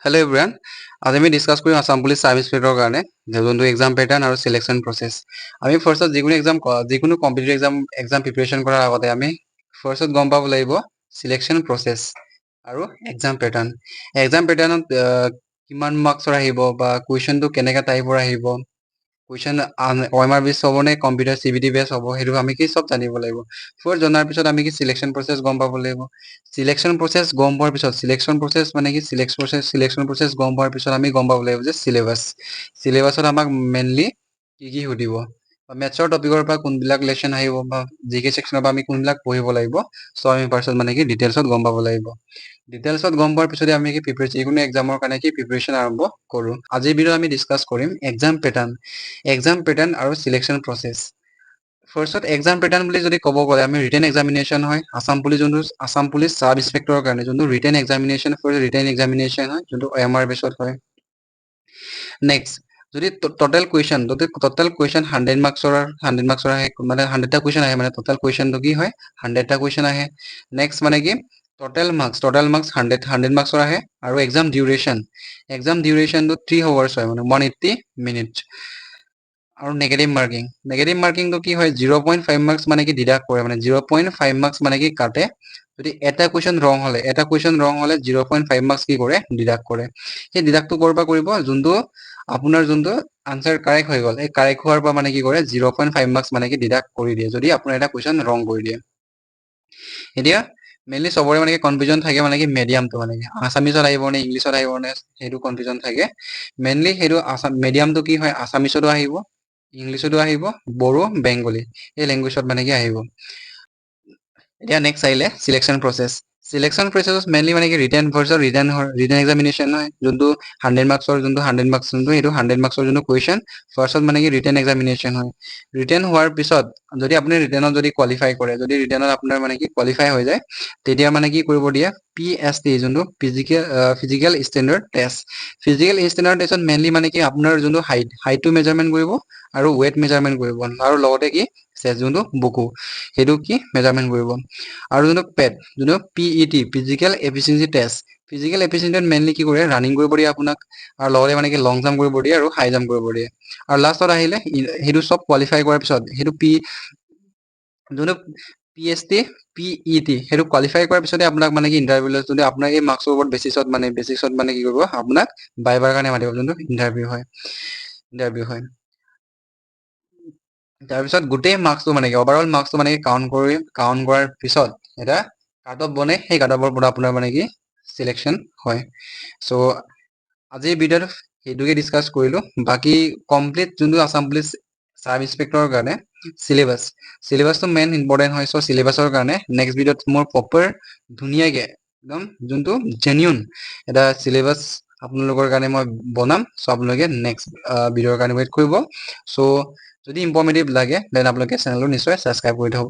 Hello everyone. আজি আমি discuss কৰিম আসাম পুলিচ সাৰ্ভিস পেপাৰৰ কাৰণে যোনটো এক্সাম প্যাটাৰ্ন আৰু সিলেকশন প্ৰসেস। আমি ফাৰ্স্টত যিকোনো কম্পিটিটিভ এক্সাম প্ৰিপাৰেচন কৰাৰ আগতে আমি ফাৰ্স্টত গম পাব লাগিব সিলেকশন প্ৰসেস আৰু এক্সাম প্যাটাৰ্ন। এক্সাম প্যাটাৰ্নত কিমান মাৰ্কছৰ আহিব বা কুৱেশ্যনটো কেনেকা টাইপৰ আহিব, কুৱেশ্যন OMR বেছ হ'ব নে কম্পিউটাৰ CBT বেছ হ'ব, সেইটো আমি কি সব জানিব লাগিব। ফাৰ্স্ট জনাৰ পিছত আমি কি সিলেকশন প্ৰসেস গম পাব লাগিব। সিলেকশন প্ৰসেস গম পোৱাৰ পিছত সিলেকশন প্ৰসেস মানে কি সিলেকশন প্ৰসেস গম পোৱাৰ পিছত আমি গম পাব লাগিব যে সিলেবাছত আমাক মেইনলি কি সুধিব, মেথছৰ টপিকৰ পৰা কোনবিলাক লেসন আহিব বা জিকে সেকশনৰ পৰা আমি কোনবিলাক পঢ়িব লাগিব, সো আমি ফাৰ্স্টত মানে কি ডিটেইলছত গম পাব লাগিব। ডিটেইলছত গম পোৱাৰ পিছত আমি কি যিকোনো এক্সামৰ কাৰণে কি প্ৰিপাৰেচন আৰম্ভ কৰোঁ। আজিৰ ভিডিঅ আমি ডিসকাস কৰিম এক্সাম প্যাটাৰ্ন আৰু সিলেকশন প্ৰসেস। ফাৰ্স্টত এক্সাম প্যাটাৰ্ন বুলি যদি ক'ব গ'লে আমি ৰিটেন এক্সামিনেশ্যন হয় আসাম পুলিচ সাব ইন্সপেক্টৰৰ কাৰণে যোনটো ৰিটেন এক্সামিনেশ্যন হয় যোনটো OMR বেছত হয়। নেক্সট যদি টোটাল কুৱেশ্যন 100 মাৰ্কছৰ আহে, মানে 100টা কুৱেশ্যন আহে, মানে টোটাল কুৱেশ্যনটো কি হয় 100টা কুৱেশ্যন আহে। নেক্সট মানে কি টোটাল মাৰ্কছ 100 মাৰ্কছৰ আহে। আৰু এক্সাম ডিউৰেশ্যনটো 3 আৱাৰ্ছ হয়, মানে 180 মিনিটছ। আৰু নেগেটিভ মাৰ্কিংটো কি হয় 0.5 মাৰ্কছ মানে কি ডিডাক্ট কৰে, মানে 0.5 মাৰ্কছ মানে কি কাটে। যদি এটা কুৱেশ্যন ৰং হলে 0.5 মাৰ্কছ কি কৰে ডিডাক্ট কৰে। সেই ডিডাক্টটো কৰিব যোনটো আপোনাৰ আনসাৰ কাৰেক্ট হৈ গ'ল, এই কাৰেক্ট হোৱাৰ পৰা মানে কি কৰে 0.5 মাৰ্কছ মানে কি ডিডাক্ট কৰি দিয়ে যদি আপোনাৰ এটা কুৱেশ্যন ৰং কৰি দিয়ে। এতিয়া মেইনলি সবৰে মানে কি কনফিউজন থাকে, মানে কি মিডিয়ামটো মানে কি আসামিছত আহিব নে ইংলিছত আহিব নে, সেইটো কনফিউজন থাকে। মেইনলি সেইটো মিডিয়ামটো কি হয় আসামিছতো আহিব, ইংলিছতো আহিব, বড়ো, বেংগলী এই লেংগুৱেজত মানে কি আহিব। এতিয়া নেক্সট আহিলে সিলেকশন প্ৰসেছত মেইনলি মানে কি ৰিটেন এক্সামিনেশ্যন হয়, যোনটো 100 মাৰ্কছৰ যোনটো 100 মাৰ্কছৰ যোনটো কুৱেশ্যন ফাৰ্স্টত মানে কি ৰিটেন এক্সামিনেশ্যন হয়। ৰিটেন হোৱাৰ পিছত যদি আপুনি ৰিটেনত যদি কোৱালিফাই কৰে, যদি ৰিটেনত আপোনাৰ মানে কি কোৱালিফাই হৈ যায়, তেতিয়া মানে কি কৰিব দিয়ে PST যোনটো physical standard test. Physical standard টেষ্টত মেইনলি মানে কি আপোনাৰ যোনটো হাইটটো মেজাৰমেণ্ট কৰিব আৰু ৱেট মেজাৰমেণ্ট কৰিব, আৰু লগতে কি যোনটো বুকু সেইটো কি মেজাৰমেণ্ট কৰিব। আৰু যোনটো PET physical efficiency test, physical এফিচিয়েঞ্চিত মেইনলি কি কৰে ৰানিং কৰিব দিয়ে আপোনাক, আৰু লগতে মানে কি লং জাম্প কৰিব দিয়ে আৰু হাই জাম্প কৰিব দিয়ে। আৰু লাষ্টত আহিলে সেইটো সব কোৱালিফাই কৰাৰ পিছত সেইটো যোনটো PST PET সেইটো কোৱালিফাই কৰাৰ পিছতে আপোনাক মানে কি ইণ্টাৰভিউ যদি আপোনাৰ এই মাৰ্কছৰ ওপৰত বেচিছত মানে কি কৰিব আপোনাক বাইবাৰ কাৰণে মাতিব, যোনটো ইণ্টাৰভিউ হয়। তাৰপিছত গোটেই মাৰ্কছটো মানে কি ওভাৰঅল মাৰ্কছটো মানে কাউণ্ট কৰাৰ পিছত এটা কাট অফ বনে, সেই কাট অফৰ পৰা আপোনাৰ মানে কি সিলেকশন হয়। সো আজিৰ ভিডিঅ'ত সেইটোকে ডিসকাস কৰিলো। বাকি কমপ্লিট যোনটো আসাম পুলিচ সাব ইন্সপেক্টৰৰ কাৰণে সিলেবাসটো মেইন ইম্পৰ্টেন্ট হয়। সো সিলেবাসৰ কাৰণে নেক্সট ভিডিঅ'ত মোৰ প্ৰপাৰ ধুনীয়াকে একদম যোনটো জেনিউন এটা সিলেবাস আপোনালোকৰ কাৰণে মই বনাম। সো আপোনালোকে নেক্সট ভিডিঅ'ৰ কাৰণে ৱেইট কৰিব। সো যদি ইনফৰ্মেটিভ লাগে দেন আপোনালোকে চেনেলটো নিশ্চয় সাবস্ক্ৰাইব কৰি থব।